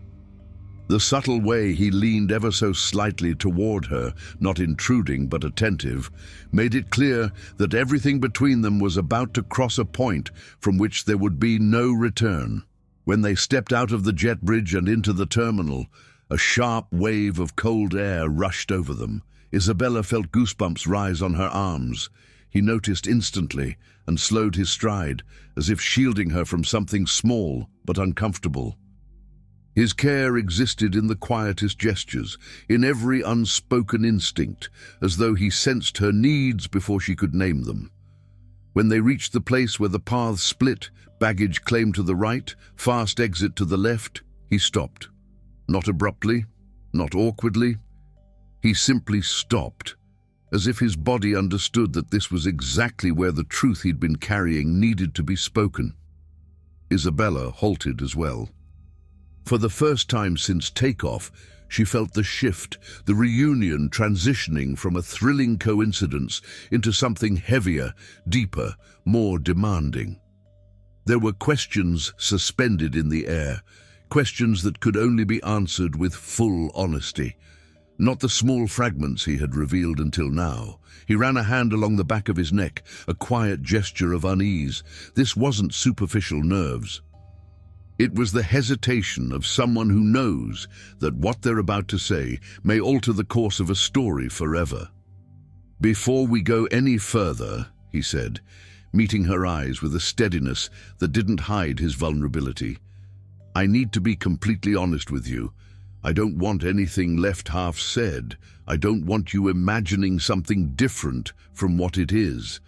The subtle way he leaned ever so slightly toward her, not intruding but attentive, made it clear that everything between them was about to cross a point from which there would be no return. When they stepped out of the jet bridge and into the terminal, a sharp wave of cold air rushed over them. Isabela felt goosebumps rise on her arms. He noticed instantly and slowed his stride, as if shielding her from something small but uncomfortable. His care existed in the quietest gestures, in every unspoken instinct, as though he sensed her needs before she could name them. When they reached the place where the paths split, baggage claim to the right, fast exit to the left, he stopped. Not abruptly, not awkwardly. He simply stopped, as if his body understood that this was exactly where the truth he'd been carrying needed to be spoken. Isabela halted as well. For the first time since takeoff, she felt the shift, the reunion transitioning from a thrilling coincidence into something heavier, deeper, more demanding. There were questions suspended in the air, questions that could only be answered with full honesty. Not the small fragments he had revealed until now. He ran a hand along the back of his neck, a quiet gesture of unease. This wasn't superficial nerves. It was the hesitation of someone who knows that what they're about to say may alter the course of a story forever. "Before we go any further," he said, meeting her eyes with a steadiness that didn't hide his vulnerability, "I need to be completely honest with you. I don't want anything left half said. I don't want you imagining something different from what it is.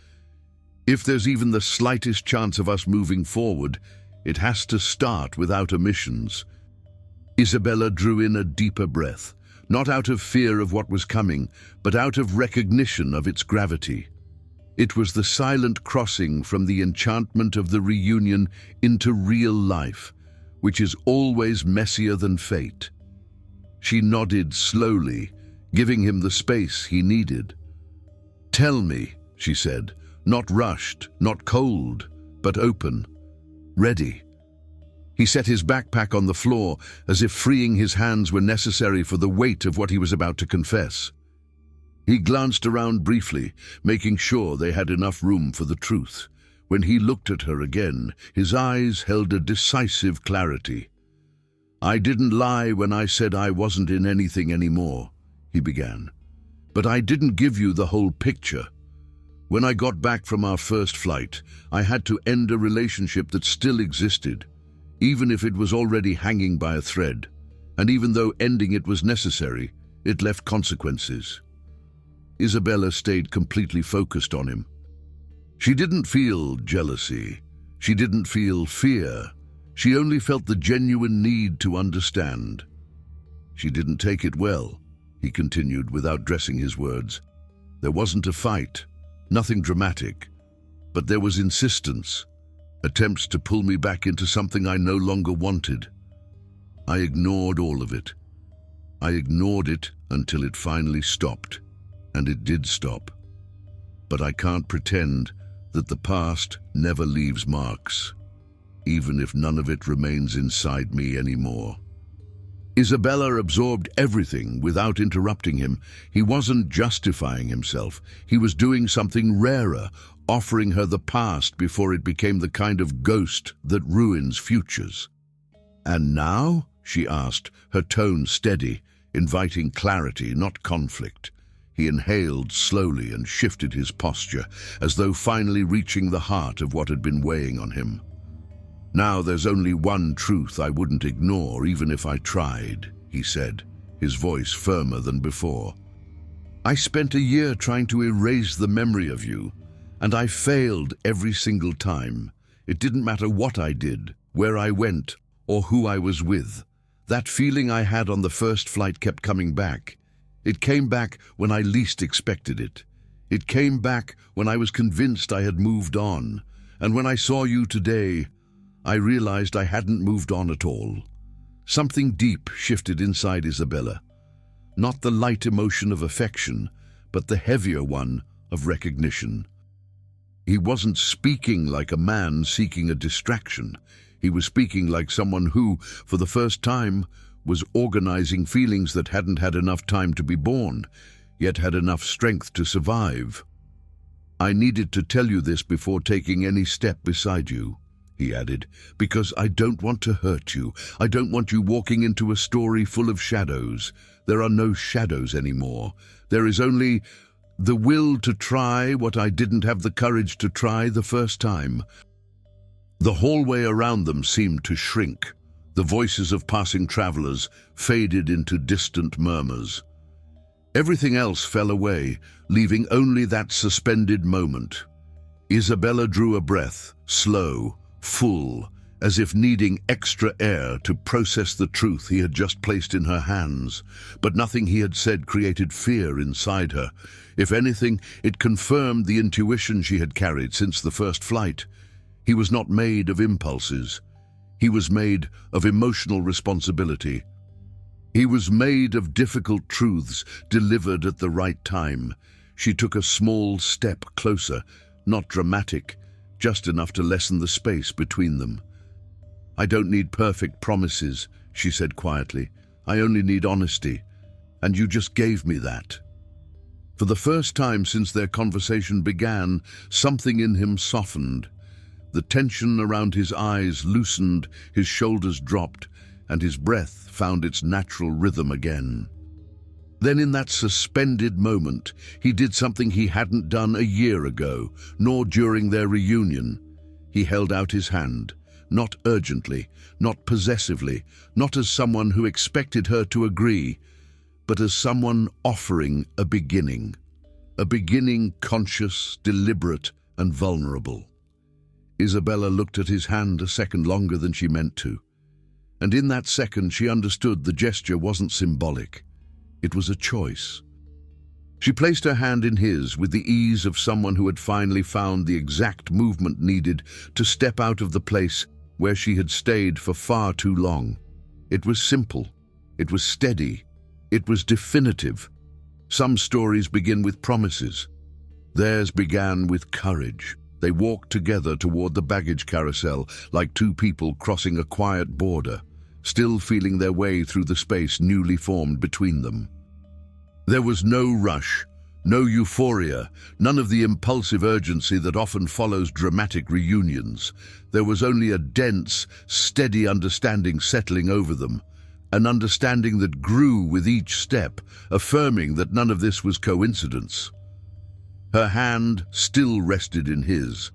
If there's even the slightest chance of us moving forward, it has to start without omissions." Isabela drew in a deeper breath, not out of fear of what was coming, but out of recognition of its gravity. It was the silent crossing from the enchantment of the reunion into real life, which is always messier than fate. She nodded slowly, giving him the space he needed. "Tell me," she said, not rushed, not cold, but open. "Ready." He set his backpack on the floor, as if freeing his hands were necessary for the weight of what he was about to confess. He glanced around briefly, making sure they had enough room for the truth. When he looked at her again, his eyes held a decisive clarity. "I didn't lie when I said I wasn't in anything anymore," he began. "But I didn't give you the whole picture. When I got back from our first flight, I had to end a relationship that still existed, even if it was already hanging by a thread. And even though ending it was necessary, it left consequences." Isabela stayed completely focused on him. She didn't feel jealousy. She didn't feel fear. She only felt the genuine need to understand. "She didn't take it well," he continued without dressing his words. "There wasn't a fight. Nothing dramatic, but there was insistence, attempts to pull me back into something I no longer wanted. I ignored all of it. I ignored it until it finally stopped, and it did stop. But I can't pretend that the past never leaves marks, even if none of it remains inside me anymore." Isabela absorbed everything without interrupting him. He wasn't justifying himself. He was doing something rarer, offering her the past before it became the kind of ghost that ruins futures. "And now?" she asked, her tone steady, inviting clarity, not conflict. He inhaled slowly and shifted his posture, as though finally reaching the heart of what had been weighing on him. "Now there's only one truth I wouldn't ignore, even if I tried," he said, his voice firmer than before. "I spent a year trying to erase the memory of you, and I failed every single time. It didn't matter what I did, where I went, or who I was with. That feeling I had on the first flight kept coming back. It came back when I least expected it. It came back when I was convinced I had moved on. And when I saw you today, I realized I hadn't moved on at all." Something deep shifted inside Isabela. Not the light emotion of affection, but the heavier one of recognition. He wasn't speaking like a man seeking a distraction. He was speaking like someone who, for the first time, was organizing feelings that hadn't had enough time to be born, yet had enough strength to survive. "I needed to tell you this before taking any step beside you," he added, "because I don't want to hurt you. I don't want you walking into a story full of shadows. There are no shadows anymore. There is only the will to try what I didn't have the courage to try the first time." The hallway around them seemed to shrink. The voices of passing travelers faded into distant murmurs. Everything else fell away, leaving only that suspended moment. Isabela drew a breath, slow, full, as if needing extra air to process the truth he had just placed in her hands. But nothing he had said created fear inside her. If anything, it confirmed the intuition she had carried since the first flight. He was not made of impulses. He was made of emotional responsibility. He was made of difficult truths delivered at the right time. She took a small step closer, not dramatic, just enough to lessen the space between them. "I don't need perfect promises," she said quietly. "I only need honesty, and you just gave me that." For the first time since their conversation began, something in him softened. The tension around his eyes loosened, his shoulders dropped, and his breath found its natural rhythm again. Then in that suspended moment, he did something he hadn't done a year ago, nor during their reunion. He held out his hand, not urgently, not possessively, not as someone who expected her to agree, but as someone offering a beginning conscious, deliberate, and vulnerable. Isabela looked at his hand a second longer than she meant to, and in that second she understood the gesture wasn't symbolic. It was a choice. She placed her hand in his with the ease of someone who had finally found the exact movement needed to step out of the place where she had stayed for far too long. It was simple. It was steady. It was definitive. Some stories begin with promises. Theirs began with courage. They walked together toward the baggage carousel like two people crossing a quiet border, still feeling their way through the space newly formed between them. There was no rush, no euphoria, none of the impulsive urgency that often follows dramatic reunions. There was only a dense, steady understanding settling over them, an understanding that grew with each step, affirming that none of this was coincidence. Her hand still rested in his,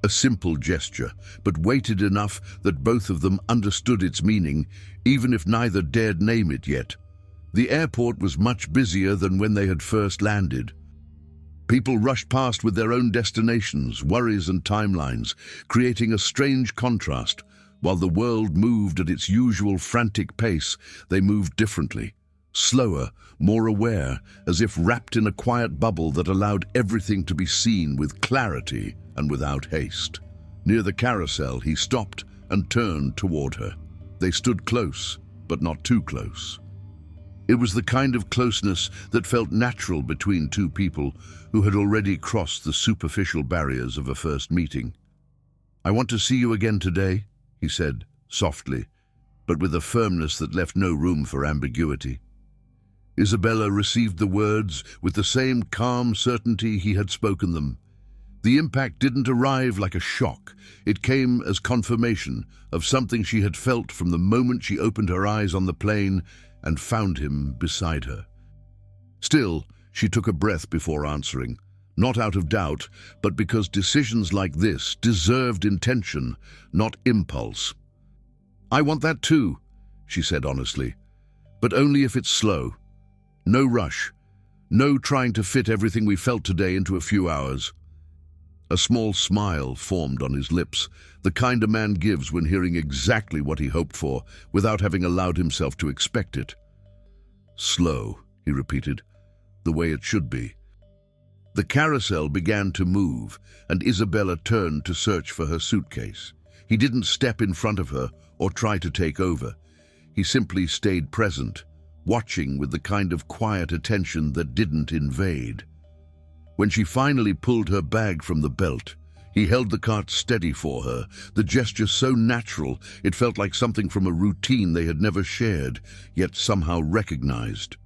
a simple gesture, but weighted enough that both of them understood its meaning, even if neither dared name it yet. The airport was much busier than when they had first landed. People rushed past with their own destinations, worries and timelines, creating a strange contrast. While the world moved at its usual frantic pace, they moved differently, slower, more aware, as if wrapped in a quiet bubble that allowed everything to be seen with clarity and without haste. Near the carousel, he stopped and turned toward her. They stood close, but not too close. It was the kind of closeness that felt natural between two people who had already crossed the superficial barriers of a first meeting. "I want to see you again today," he said, softly, but with a firmness that left no room for ambiguity. Isabela received the words with the same calm certainty he had spoken them. The impact didn't arrive like a shock. It came as confirmation of something she had felt from the moment she opened her eyes on the plane and found him beside her. Still, she took a breath before answering, not out of doubt, but because decisions like this deserved intention, not impulse. "I want that too," she said honestly, "but only if it's slow. No rush. No trying to fit everything we felt today into a few hours." A small smile formed on his lips, the kind a man gives when hearing exactly what he hoped for, without having allowed himself to expect it. "Slow," he repeated, "the way it should be." The carousel began to move, and Isabela turned to search for her suitcase. He didn't step in front of her or try to take over. He simply stayed present, watching with the kind of quiet attention that didn't invade. When she finally pulled her bag from the belt, he held the cart steady for her, the gesture so natural it felt like something from a routine they had never shared, yet somehow recognized.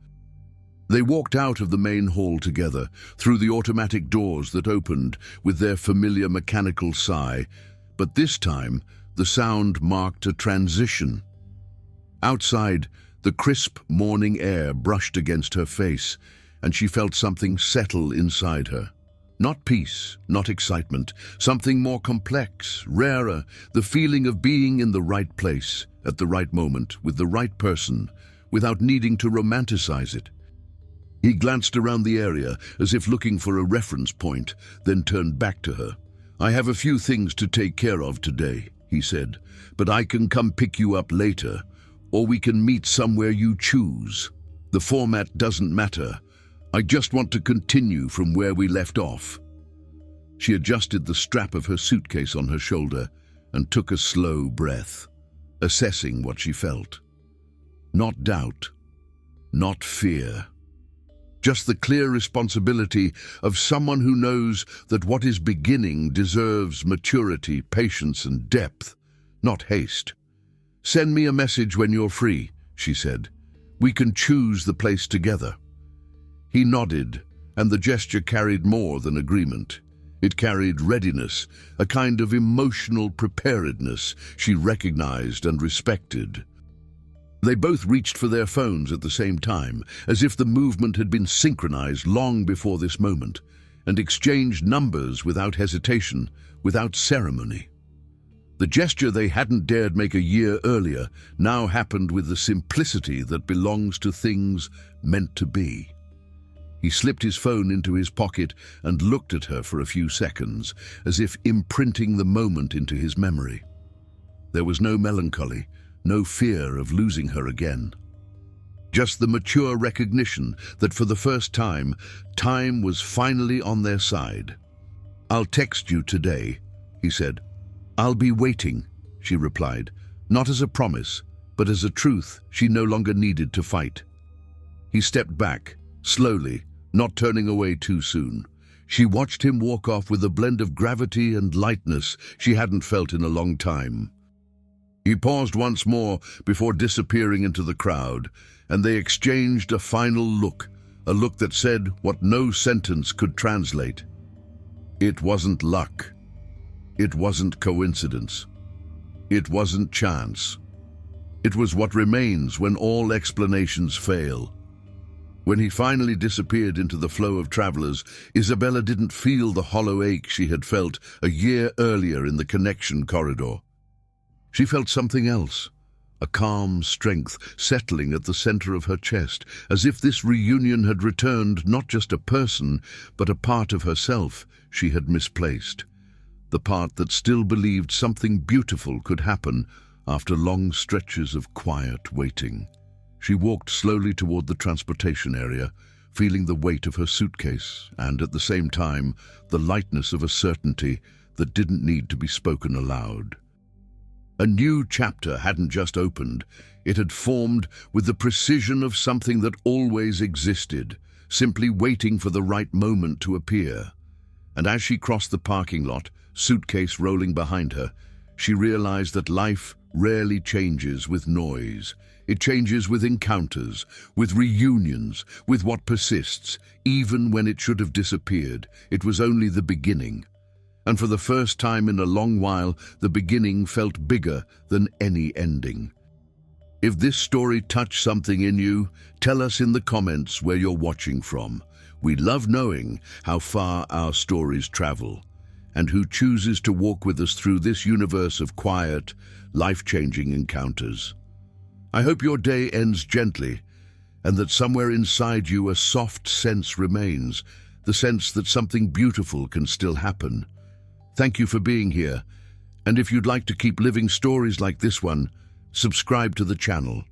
They walked out of the main hall together, through the automatic doors that opened with their familiar mechanical sigh, but this time the sound marked a transition. Outside, the crisp morning air brushed against her face, and she felt something settle inside her. Not peace, not excitement, something more complex, rarer, the feeling of being in the right place, at the right moment, with the right person, without needing to romanticize it. He glanced around the area as if looking for a reference point, then turned back to her. "I have a few things to take care of today," he he said, "but I can come pick you up later, or we can meet somewhere you choose. The format doesn't matter. I just want to continue from where we left off." She adjusted the strap of her suitcase on her shoulder and took a slow breath, assessing what she felt. Not doubt, not fear. Just the clear responsibility of someone who knows that what is beginning deserves maturity, patience, and depth, not haste. "Send me a message when you're free," she said. "We can choose the place together." He nodded, and the gesture carried more than agreement. It carried readiness, a kind of emotional preparedness she recognized and respected. They both reached for their phones at the same time, as if the movement had been synchronized long before this moment, and exchanged numbers without hesitation, without ceremony. The gesture they hadn't dared make a year earlier now happened with the simplicity that belongs to things meant to be. He slipped his phone into his pocket and looked at her for a few seconds, as if imprinting the moment into his memory. There was no melancholy, no fear of losing her again. Just the mature recognition that for the first time, time was finally on their side. "I'll text you today," he said. "I'll be waiting," she replied, not as a promise, but as a truth she no longer needed to fight. He stepped back, slowly, not turning away too soon. She watched him walk off with a blend of gravity and lightness she hadn't felt in a long time. He paused once more before disappearing into the crowd, and they exchanged a final look, a look that said what no sentence could translate. It wasn't luck. It wasn't coincidence. It wasn't chance. It was what remains when all explanations fail. When he finally disappeared into the flow of travelers, Isabela didn't feel the hollow ache she had felt a year earlier in the connection corridor. She felt something else, a calm strength settling at the center of her chest, as if this reunion had returned not just a person, but a part of herself she had misplaced. The part that still believed something beautiful could happen after long stretches of quiet waiting. She walked slowly toward the transportation area, feeling the weight of her suitcase and, at the same time, the lightness of a certainty that didn't need to be spoken aloud. A new chapter hadn't just opened, it had formed with the precision of something that always existed, simply waiting for the right moment to appear. And as she crossed the parking lot, suitcase rolling behind her, she realized that life rarely changes with noise. It changes with encounters, with reunions, with what persists. Even when it should have disappeared, it was only the beginning. And for the first time in a long while, the beginning felt bigger than any ending. If this story touched something in you, tell us in the comments where you're watching from. We love knowing how far our stories travel, and who chooses to walk with us through this universe of quiet, life-changing encounters. I hope your day ends gently, and that somewhere inside you a soft sense remains, the sense that something beautiful can still happen. Thank you for being here, and if you'd like to keep living stories like this one, subscribe to the channel.